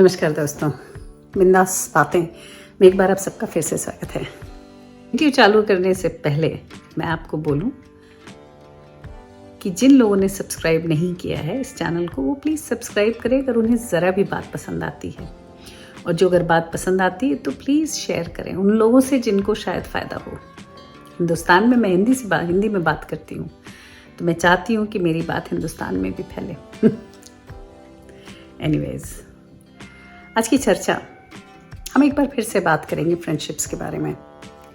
नमस्कार दोस्तों, बिंदास बातें में एक बार आप सबका फिर से स्वागत है। वीडियो चालू करने से पहले मैं आपको बोलूं कि जिन लोगों ने सब्सक्राइब नहीं किया है इस चैनल को, वो प्लीज़ सब्सक्राइब करें अगर उन्हें ज़रा भी बात पसंद आती है, और जो अगर बात पसंद आती है तो प्लीज़ शेयर करें उन लोगों से जिनको शायद फ़ायदा हो। हिंदुस्तान में मैं हिंदी में बात करती हूँ, तो मैं चाहती हूँ कि मेरी बात हिंदुस्तान में भी फैले। एनीवेज, आज की चर्चा हम एक बार फिर से बात करेंगे फ्रेंडशिप्स के बारे में।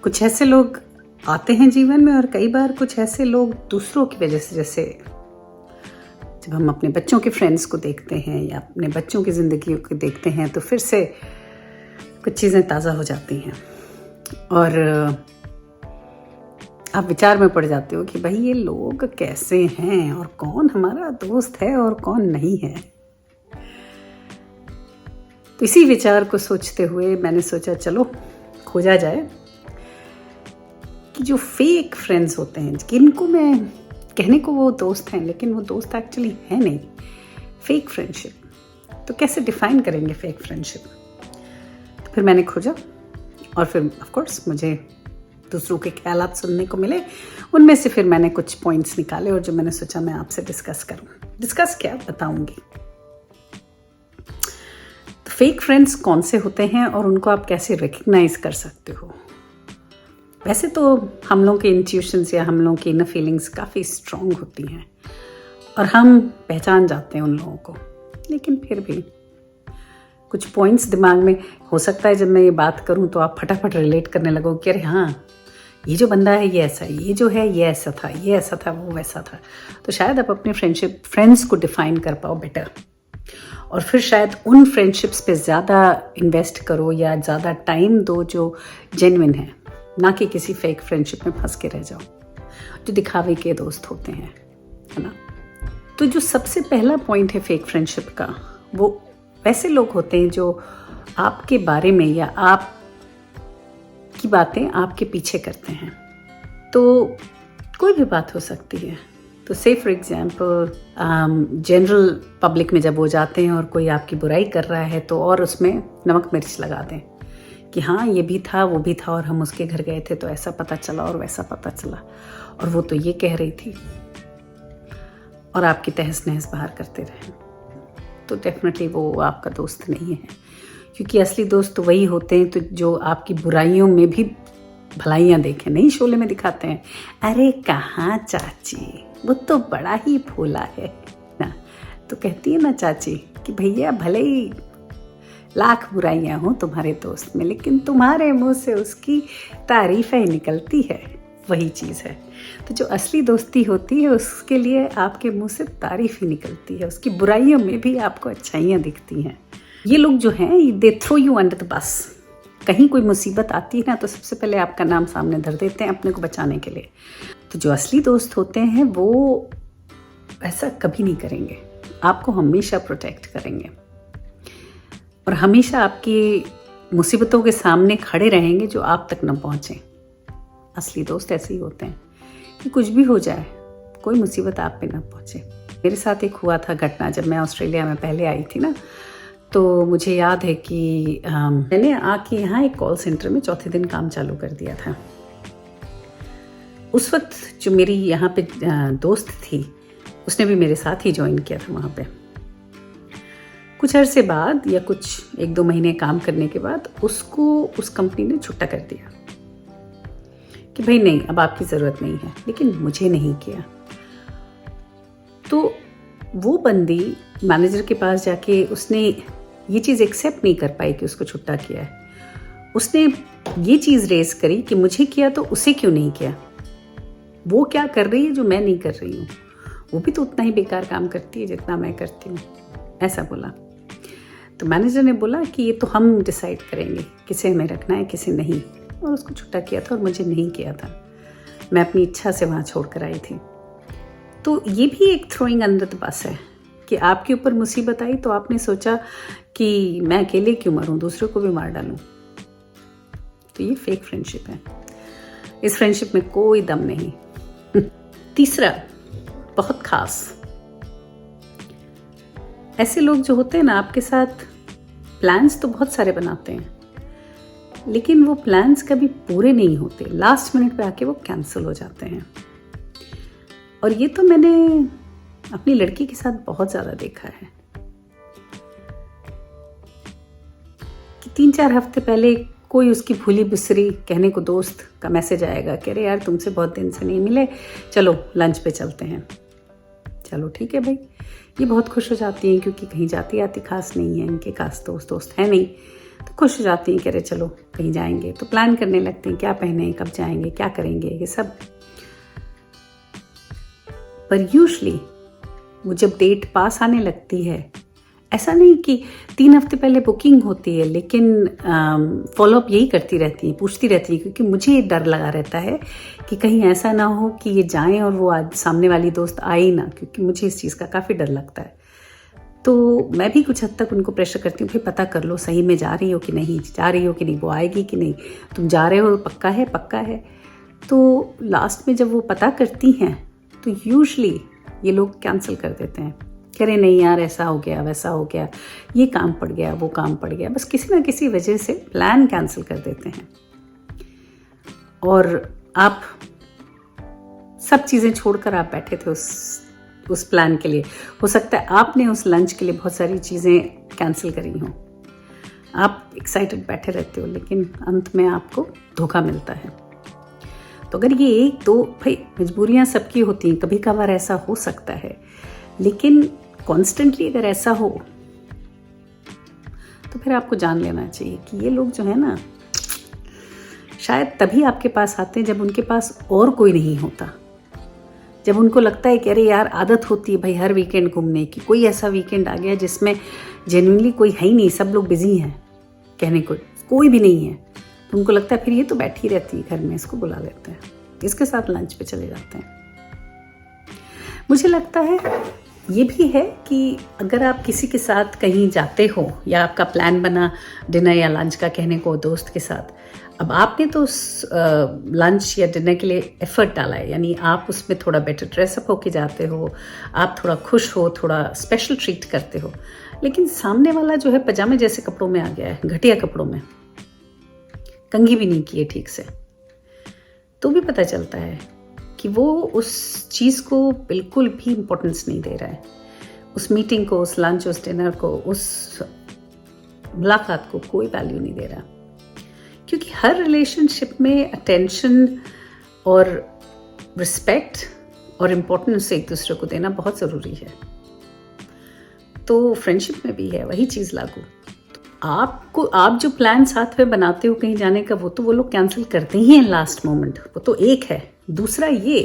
कुछ ऐसे लोग आते हैं जीवन में और कई बार कुछ ऐसे लोग दूसरों की वजह से, जैसे जब हम अपने बच्चों के फ्रेंड्स को देखते हैं या अपने बच्चों की ज़िंदगी को देखते हैं तो फिर से कुछ चीज़ें ताज़ा हो जाती हैं और आप विचार में पड़ जाते हो कि भाई ये लोग कैसे हैं और कौन हमारा दोस्त है और कौन नहीं है। तो इसी विचार को सोचते हुए मैंने सोचा चलो खोजा जाए कि जो फेक फ्रेंड्स होते हैं, जिनको मैं कहने को वो दोस्त हैं लेकिन वो दोस्त एक्चुअली है नहीं, फेक फ्रेंडशिप, तो कैसे डिफाइन करेंगे फेक फ्रेंडशिप। तो फिर मैंने खोजा और फिर ऑफ कोर्स मुझे दूसरों के ख्यालात सुनने को मिले। उनमें से फिर मैंने कुछ पॉइंट्स निकाले और जो मैंने सोचा मैं आपसे डिस्कस करूं। डिस्कस क्या बताऊंगी। फेक फ्रेंड्स कौन से होते हैं और उनको आप कैसे रिकग्नाइज कर सकते हो। वैसे तो हम लोगों के इंट्यूशंस या हम लोगों की इनर फीलिंग्स काफ़ी स्ट्रॉन्ग होती हैं और हम पहचान जाते हैं उन लोगों को, लेकिन फिर भी कुछ पॉइंट्स दिमाग में हो सकता है जब मैं ये बात करूं तो आप फटाफट रिलेट करने लगो कि अरे हाँ, ये जो बंदा है ये ऐसा है, ये जो है ये ऐसा था, ये ऐसा था, वो वैसा था। तो शायद आप अपने फ्रेंड्स को डिफाइन कर पाओ बेटर, और फिर शायद उन फ्रेंडशिप्स पे ज़्यादा इन्वेस्ट करो या ज़्यादा टाइम दो जो जेन्युइन है, ना कि किसी फेक फ्रेंडशिप में फंस के रह जाओ जो दिखावे के दोस्त होते हैं, है ना। तो जो सबसे पहला पॉइंट है फेक फ्रेंडशिप का, वो वैसे लोग होते हैं जो आपके बारे में या आप की बातें आपके पीछे करते हैं। तो कोई भी बात हो सकती है। तो से फॉर एग्जाम्पल जनरल पब्लिक में जब वो जाते हैं और कोई आपकी बुराई कर रहा है तो और उसमें नमक मिर्च लगा दें कि हाँ ये भी था वो भी था और हम उसके घर गए थे तो ऐसा पता चला और वैसा पता चला और वो तो ये कह रही थी, और आपकी तहस नहस बाहर करते रहे, तो डेफिनेटली वो आपका दोस्त नहीं है। क्योंकि असली दोस्त तो वही होते हैं तो जो आपकी बुराइयों में भी भलाइयाँ देखें। नहीं शोले में दिखाते हैं, अरे कहाँ चाची, वो तो बड़ा ही भोला है ना। तो कहती है ना चाची कि भैया भले ही लाख बुराइयां हों तुम्हारे दोस्त में, लेकिन तुम्हारे मुंह से उसकी तारीफें निकलती है, वही चीज़ है। तो जो असली दोस्ती होती है उसके लिए आपके मुंह से तारीफ ही निकलती है, उसकी बुराइयों में भी आपको अच्छाइयाँ दिखती हैं। ये लोग जो हैं they throw you under the bus. कहीं कोई मुसीबत आती है ना तो सबसे पहले आपका नाम सामने धर देते हैं अपने को बचाने के लिए। तो जो असली दोस्त होते हैं वो ऐसा कभी नहीं करेंगे, आपको हमेशा प्रोटेक्ट करेंगे और हमेशा आपकी मुसीबतों के सामने खड़े रहेंगे जो आप तक न पहुँचें। असली दोस्त ऐसे ही होते हैं कि कुछ भी हो जाए, कोई मुसीबत आप पे ना पहुँचे। मेरे साथ एक हुआ था घटना, जब मैं ऑस्ट्रेलिया में पहले आई थी ना, तो मुझे याद है कि मैंने आके यहाँ एक कॉल सेंटर में चौथे दिन काम चालू कर दिया था। उस वक्त जो मेरी यहाँ पे दोस्त थी उसने भी मेरे साथ ही ज्वाइन किया था वहाँ पे। कुछ अरसे बाद या कुछ 1-2 महीने काम करने के बाद उसको उस कंपनी ने छुट्टा कर दिया कि भाई नहीं, अब आपकी ज़रूरत नहीं है, लेकिन मुझे नहीं किया। तो वो बंदी मैनेजर के पास जाके उसने ये चीज़ एक्सेप्ट नहीं कर पाई कि उसको छुट्टा किया है। उसने ये चीज़ रेस करी कि मुझे किया तो उसे क्यों नहीं किया, वो क्या कर रही है जो मैं नहीं कर रही हूँ, वो भी तो उतना ही बेकार काम करती है जितना मैं करती हूँ, ऐसा बोला। तो मैनेजर ने बोला कि ये तो हम डिसाइड करेंगे किसे हमें रखना है किसे नहीं, और उसको छुट्टा किया था और मुझे नहीं किया था। मैं अपनी इच्छा से वहाँ छोड़ कर आई थी। तो ये भी एक थ्रोइंग अंडर द बस है कि आपके ऊपर मुसीबत आई तो आपने सोचा कि मैं अकेले क्यों मरूं, दूसरों को भी मार डालूं। तो ये फेक फ्रेंडशिप है, इस फ्रेंडशिप में कोई दम नहीं। तीसरा बहुत खास, ऐसे लोग जो होते हैं ना आपके साथ प्लान्स तो बहुत सारे बनाते हैं, लेकिन वो प्लान्स कभी पूरे नहीं होते, लास्ट मिनट पे आके वो कैंसिल हो जाते हैं। और ये तो मैंने अपनी लड़की के साथ बहुत ज़्यादा देखा है कि 3-4 हफ्ते पहले कोई उसकी भूली बिसरी कहने को दोस्त का मैसेज आएगा कि अरे यार तुमसे बहुत दिन से नहीं मिले, चलो लंच पे चलते हैं। चलो ठीक है भाई, ये बहुत खुश हो जाती हैं क्योंकि कहीं जाती आती खास नहीं है, इनके खास दोस्त है नहीं, तो खुश हो जाती हैं कि अरे चलो कहीं जाएंगे। तो प्लान करने लगते हैं क्या पहने, कब जाएंगे, क्या करेंगे, ये सब। पर यूजुअली वो जब डेट पास आने लगती है, ऐसा नहीं कि 3 हफ्ते पहले बुकिंग होती है, लेकिन फॉलोअप यही करती रहती है, पूछती रहती है, क्योंकि मुझे ये डर लगा रहता है कि कहीं ऐसा ना हो कि ये जाएं और वो आज सामने वाली दोस्त आए ही ना, क्योंकि मुझे इस चीज़ का काफ़ी डर लगता है। तो मैं भी कुछ हद तक उनको प्रेशर करती हूँ, भाई पता कर लो सही में जा रही हो कि नहीं, जा रही हो कि नहीं, वो आएगी कि नहीं, तुम जा रहे हो पक्का है। तो लास्ट में जब वो पता करती हैं तो यूजुअली ये लोग कैंसिल कर देते हैं, कह रहे नहीं यार ऐसा हो गया, वैसा हो गया, ये काम पड़ गया, वो काम पड़ गया, बस किसी ना किसी वजह से प्लान कैंसिल कर देते हैं। और आप सब चीज़ें छोड़कर आप बैठे थे उस प्लान के लिए। हो सकता है आपने उस लंच के लिए बहुत सारी चीज़ें कैंसिल करी हों, आप एक्साइटेड बैठे रहते हो, लेकिन अंत में आपको धोखा मिलता है। तो अगर ये एक दो, भाई मजबूरियां सबकी होती हैं, कभी कभार ऐसा हो सकता है, लेकिन कॉन्स्टेंटली अगर ऐसा हो तो फिर आपको जान लेना चाहिए कि ये लोग जो है ना, शायद तभी आपके पास आते हैं जब उनके पास और कोई नहीं होता, जब उनको लगता है कि अरे यार आदत होती है भाई हर वीकेंड घूमने की, कोई ऐसा वीकेंड आ गया जिसमें जेन्युइनली कोई है ही नहीं, सब लोग बिजी हैं, कहने को कोई भी नहीं है, तो उनको लगता है फिर ये तो बैठी रहती है घर में, इसको बुला लेते हैं, इसके साथ लंच पे चले जाते हैं। मुझे लगता है ये भी है कि अगर आप किसी के साथ कहीं जाते हो या आपका प्लान बना डिनर या लंच का कहने को दोस्त के साथ, अब आपने तो उस लंच या डिनर के लिए एफर्ट डाला है, यानी आप उसमें थोड़ा बेटर ड्रेसअप होके जाते हो, आप थोड़ा खुश हो, थोड़ा स्पेशल ट्रीट करते हो, लेकिन सामने वाला जो है पजामे जैसे कपड़ों में आ गया है, घटिया कपड़ों में, कंघी भी नहीं की है ठीक से, तो भी पता चलता है कि वो उस चीज़ को बिल्कुल भी इम्पोर्टेंस नहीं दे रहा है, उस मीटिंग को, उस लंच, उस डिनर को, उस मुलाकात को कोई वैल्यू नहीं दे रहा। क्योंकि हर रिलेशनशिप में अटेंशन और रिस्पेक्ट और इम्पोर्टेंस एक दूसरे को देना बहुत ज़रूरी है। तो फ्रेंडशिप में भी है वही चीज़ लागू। आप जो प्लान साथ में बनाते हो कहीं जाने का, वो तो वो लोग कैंसिल करते ही हैं लास्ट मोमेंट, वो तो एक है। दूसरा ये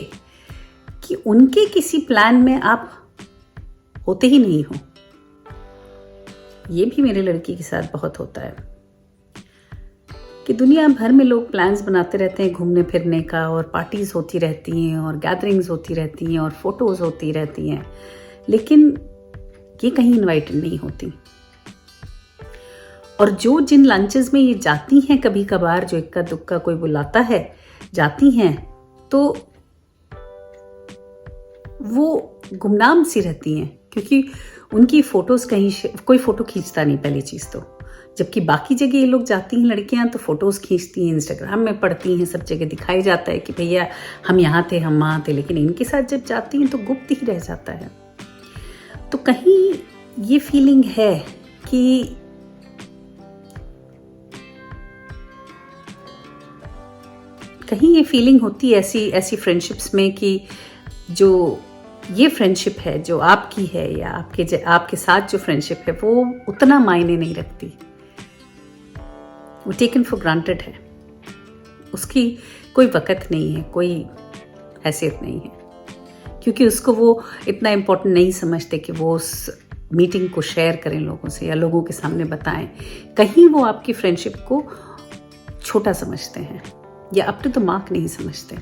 कि उनके किसी प्लान में आप होते ही नहीं हो, ये भी मेरे लड़की के साथ बहुत होता है कि दुनिया भर में लोग प्लान्स बनाते रहते हैं घूमने फिरने का, और पार्टीज होती रहती हैं और गैदरिंग्स होती रहती हैं और फोटोज होती रहती हैं, लेकिन ये कहीं इनवाइटेड नहीं होती। और जो जिन लंचेस में ये जाती हैं कभी कभार, जो इक्का दुक्का कोई बुलाता है जाती हैं, तो वो गुमनाम सी रहती हैं, क्योंकि उनकी फोटोज कहीं कोई फोटो खींचता नहीं पहली चीज़ तो, जबकि बाकी जगह ये लोग जाती हैं लड़कियां तो फोटोज खींचती हैं, इंस्टाग्राम में पड़ती हैं, सब जगह दिखाई जाता है कि भैया हम यहाँ थे, हम वहाँ थे, लेकिन इनके साथ जब जाती हैं तो गुप्त ही रह जाता है। तो कहीं ये फीलिंग है कि कहीं ये फीलिंग होती है ऐसी फ्रेंडशिप्स में कि जो ये फ्रेंडशिप है जो आपकी है या आपके साथ जो फ्रेंडशिप है वो उतना मायने नहीं रखती, वो टेकन फॉर ग्रांटेड है, उसकी कोई वक़्त नहीं है, कोई हैसियत नहीं है, क्योंकि उसको वो इतना इम्पोर्टेंट नहीं समझते कि वो उस मीटिंग को शेयर करें लोगों से या लोगों के सामने बताएं। कहीं वो आपकी फ्रेंडशिप को छोटा समझते हैं या अप टू द मार्क नहीं समझते,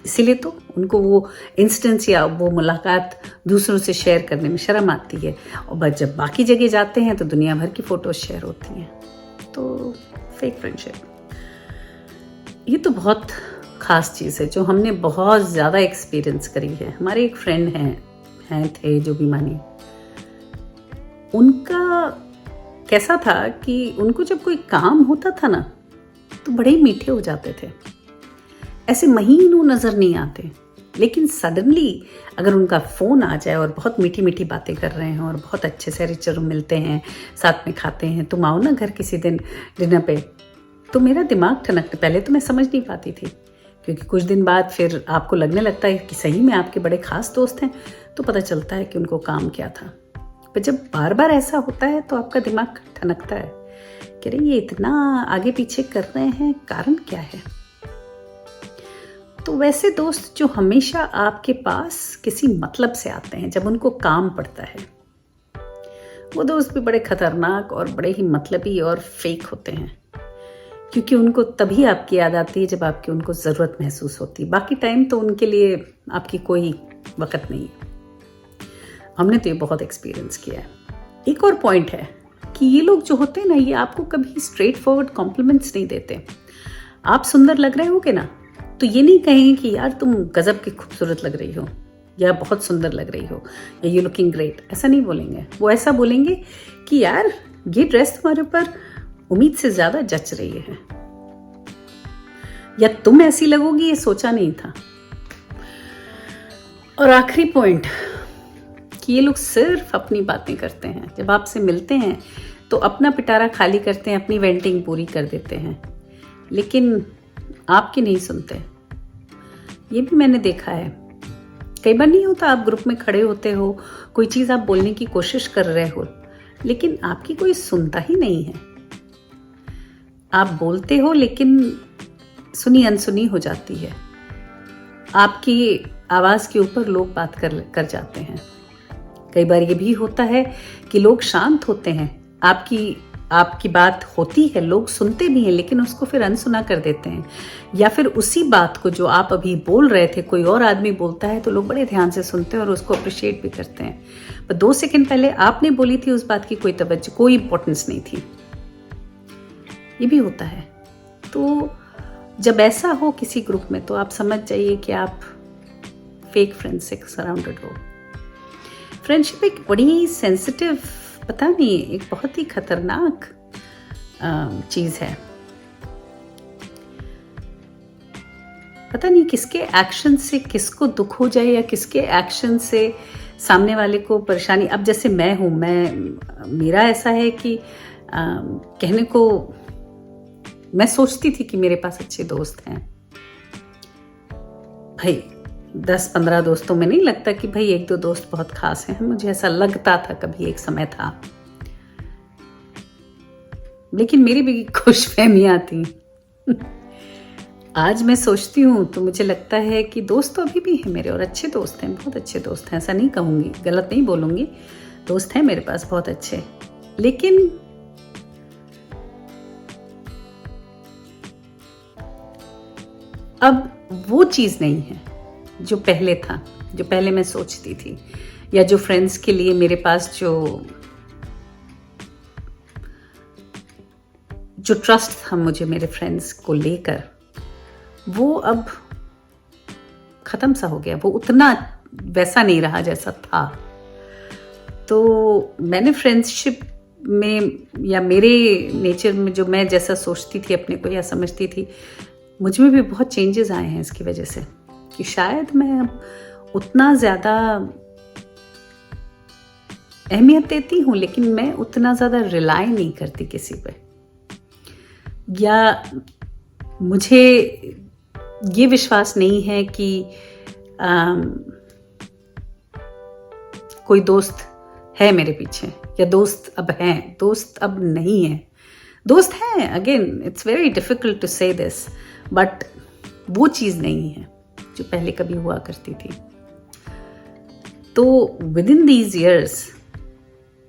इसीलिए तो उनको वो इंस्टेंस या वो मुलाकात दूसरों से शेयर करने में शर्म आती है। और जब बाकी जगह जाते हैं तो दुनिया भर की फोटोज शेयर होती हैं। तो फेक फ्रेंडशिप ये तो बहुत ख़ास चीज़ है जो हमने बहुत ज़्यादा एक्सपीरियंस करी है। हमारे एक फ्रेंड हैं थे जो भी मानी, उनका कैसा था कि उनको जब कोई काम होता था ना तो बड़े ही मीठे हो जाते थे, ऐसे महीनों नज़र नहीं आते। लेकिन सडनली अगर उनका फ़ोन आ जाए और बहुत मीठी मीठी बातें कर रहे हैं और बहुत अच्छे से रिश्तेदारों मिलते हैं, साथ में खाते हैं, तुम आओ ना घर किसी दिन डिनर पे, तो मेरा दिमाग ठनकता। पहले तो मैं समझ नहीं पाती थी, क्योंकि कुछ दिन बाद फिर आपको लगने लगता है कि सही में आपके बड़े खास दोस्त हैं, तो पता चलता है कि उनको काम क्या था। पर जब बार बार ऐसा होता है तो आपका दिमाग ठनकता है कि अरे ये इतना आगे पीछे कर रहे हैं, कारण क्या है। तो वैसे दोस्त जो हमेशा आपके पास किसी मतलब से आते हैं, जब उनको काम पड़ता है, वो दोस्त भी बड़े खतरनाक और बड़े ही मतलबी और फेक होते हैं, क्योंकि उनको तभी आपकी याद आती है जब आपकी उनको ज़रूरत महसूस होती है। बाकी टाइम तो उनके लिए आपकी कोई वक़्त नहीं है। हमने तो ये बहुत एक्सपीरियंस किया है। एक और पॉइंट है कि ये लोग जो होते हैं ना, ये आपको कभी स्ट्रेट फॉरवर्ड कॉम्प्लीमेंट्स नहीं देते। आप सुंदर लग रहे होगे ना, तो ये नहीं कहेंगे कि यार तुम गजब की खूबसूरत लग रही हो, या बहुत सुंदर लग रही हो, या यू लुकिंग ग्रेट, ऐसा नहीं बोलेंगे। वो ऐसा बोलेंगे कि यार ये ड्रेस तुम्हारे ऊपर उम्मीद से ज़्यादा जच रही है, या तुम ऐसी लगोगी ये सोचा नहीं था। और आखिरी पॉइंट कि ये लोग सिर्फ अपनी बातें करते हैं। जब आपसे मिलते हैं तो अपना पिटारा खाली करते हैं, अपनी वेंटिंग पूरी कर देते हैं, लेकिन आपकी नहीं सुनते। ये भी मैंने देखा है। कई बार नहीं होता, आप ग्रुप में खड़े होते हो, कोई चीज़ आप बोलने की कोशिश कर रहे हो, लेकिन आपकी कोई सुनता ही नहीं है। आप बोलते हो लेकिन सुनी अनसुनी हो जाती है। आपकी आवाज़ के ऊपर लोग बात कर जाते हैं। कई बार ये भी होता है कि लोग शांत होते हैं, आपकी बात होती है, लोग सुनते भी हैं, लेकिन उसको फिर अनसुना कर देते हैं। या फिर उसी बात को जो आप अभी बोल रहे थे कोई और आदमी बोलता है, तो लोग बड़े ध्यान से सुनते हैं और उसको अप्रिशिएट भी करते हैं। पर 2 सेकंड पहले आपने बोली थी, उस बात की कोई तवज्जो, कोई इंपॉर्टेंस नहीं थी। ये भी होता है। तो जब ऐसा हो किसी ग्रुप में, तो आप समझ जाइए कि आप फेक फ्रेंड्स से सराउंडेड हो। फ्रेंडशिप एक बड़ी सेंसिटिव, पता नहीं, एक बहुत ही खतरनाक चीज़ है। पता नहीं किसके एक्शन से किसको दुख हो जाए, या किसके एक्शन से सामने वाले को परेशानी। अब जैसे मैं हूँ, मेरा ऐसा है कि कहने को मैं सोचती थी कि मेरे पास अच्छे दोस्त हैं। भाई 10-15 दोस्तों में नहीं लगता कि भाई 1-2 दोस्त बहुत खास हैं। मुझे ऐसा लगता था, कभी एक समय था, लेकिन मेरी भी खुशफहमियां थी। आज मैं सोचती हूँ तो मुझे लगता है कि दोस्त तो अभी भी हैं मेरे, और अच्छे दोस्त हैं, बहुत अच्छे दोस्त हैं। ऐसा नहीं कहूँगी, गलत नहीं बोलूँगी, दोस्त हैं मेरे पास बहुत अच्छे। लेकिन अब वो चीज़ नहीं है जो पहले था, जो पहले मैं सोचती थी, या जो फ्रेंड्स के लिए मेरे पास जो ट्रस्ट था मुझे मेरे फ्रेंड्स को लेकर, वो अब ख़त्म सा हो गया। वो उतना वैसा नहीं रहा जैसा था। तो मैंने फ्रेंडशिप में, या मेरे नेचर में, जो मैं जैसा सोचती थी अपने को या समझती थी, मुझ में भी बहुत चेंजेस आए हैं इसकी वजह से, कि शायद मैं अब उतना ज़्यादा अहमियत देती हूँ, लेकिन मैं उतना ज़्यादा रिलाई नहीं करती किसी पे, या मुझे ये विश्वास नहीं है कि कोई दोस्त है मेरे पीछे, या दोस्त अब हैं। दोस्त अब नहीं है, दोस्त हैं, again it's very difficult to say this, but वो चीज़ नहीं है जो पहले कभी हुआ करती थी। तो विद इन दीज ईयर्स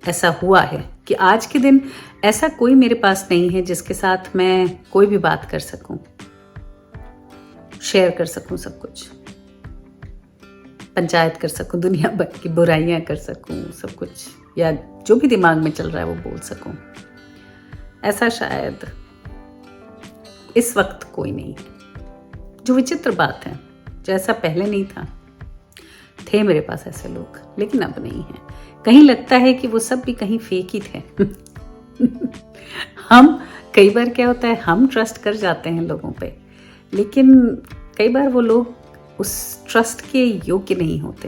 ऐसा हुआ है कि आज के दिन ऐसा कोई मेरे पास नहीं है जिसके साथ मैं कोई भी बात कर सकूं, शेयर कर सकूं सब कुछ, पंचायत कर सकूं, दुनिया भर की बुराइयां कर सकूं, सब कुछ, या जो भी दिमाग में चल रहा है वो बोल सकूं। ऐसा शायद इस वक्त कोई नहीं है। जो विचित्र बात है, जो ऐसा पहले नहीं था, थे मेरे पास ऐसे लोग, लेकिन अब नहीं है। कहीं लगता है कि वो सब भी कहीं फेक ही थे। हम कई बार क्या होता है, हम ट्रस्ट कर जाते हैं लोगों पे, लेकिन कई बार वो लोग उस ट्रस्ट के योग्य नहीं होते,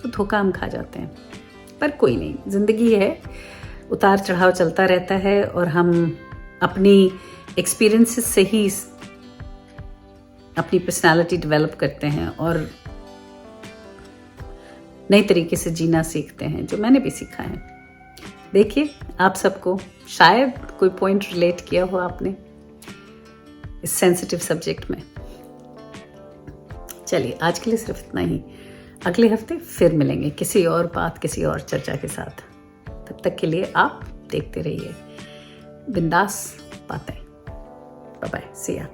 तो धोखा हम खा जाते हैं। पर कोई नहीं, ज़िंदगी है, उतार चढ़ाव चलता रहता है और हम अपनी एक्सपीरियंसेस से ही अपनी पर्सनालिटी डेवलप करते हैं और नई तरीके से जीना सीखते हैं, जो मैंने भी सीखा है। देखिए, आप सबको शायद कोई पॉइंट रिलेट किया हो आपने इस सेंसिटिव सब्जेक्ट में। चलिए, आज के लिए सिर्फ इतना ही। अगले हफ्ते फिर मिलेंगे किसी और बात, किसी और चर्चा के साथ। तब तक के लिए आप देखते रहिए बिंदास बातें। बाय बाय, सी या।